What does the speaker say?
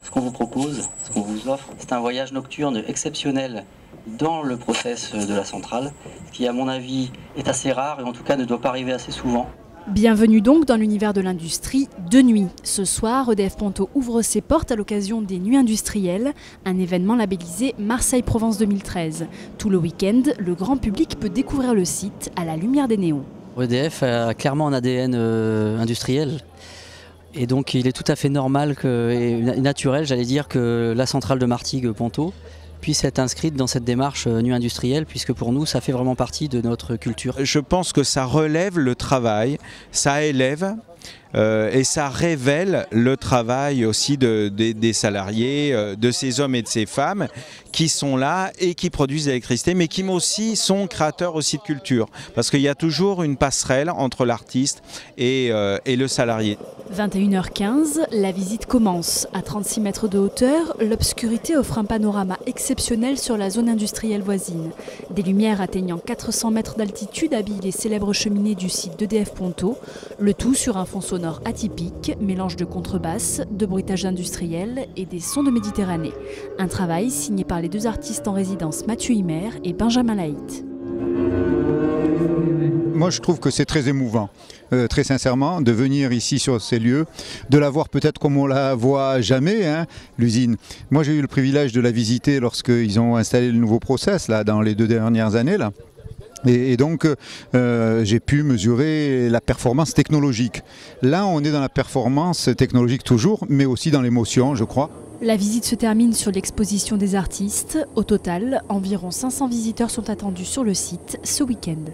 Ce qu'on vous propose, ce qu'on vous offre, c'est un voyage nocturne exceptionnel dans le process de la centrale, ce qui à mon avis est assez rare et en tout cas ne doit pas arriver assez souvent. Bienvenue donc dans l'univers de l'industrie de nuit. Ce soir, EDF Ponto ouvre ses portes à l'occasion des Nuits industrielles, un événement labellisé Marseille-Provence 2013. Tout le week-end, le grand public peut découvrir le site à la lumière des néons. EDF a clairement un ADN industriel. Et donc il est tout à fait normal et naturel, j'allais dire, que la centrale de Martigues-Ponto puisse être inscrite dans cette démarche Nuit industrielle, puisque pour nous ça fait vraiment partie de notre culture. Je pense que ça relève le travail, ça élève et ça révèle le travail aussi des salariés, de ces hommes et de ces femmes qui sont là et qui produisent l'électricité, mais qui aussi sont créateurs aussi de culture, parce qu'il y a toujours une passerelle entre l'artiste et le salarié. 21h15, la visite commence. À 36 mètres de hauteur, l'obscurité offre un panorama exceptionnel sur la zone industrielle voisine. Des lumières atteignant 400 mètres d'altitude habillent les célèbres cheminées du site d'EDF Ponto, le tout sur un fond sonore atypique, mélange de contrebasse, de bruitage industriel et des sons de Méditerranée. Un travail signé par les deux artistes en résidence Mathieu Himer et Benjamin Laït. Moi, je trouve que c'est très émouvant, très sincèrement, de venir ici sur ces lieux, de la voir peut-être comme on la voit jamais, hein, l'usine. Moi, j'ai eu le privilège de la visiter lorsqu'ils ont installé le nouveau process là, dans les 2 dernières années. Là. Et donc, j'ai pu mesurer la performance technologique. Là, on est dans la performance technologique toujours, mais aussi dans l'émotion, je crois. La visite se termine sur l'exposition des artistes. Au total, environ 500 visiteurs sont attendus sur le site ce week-end.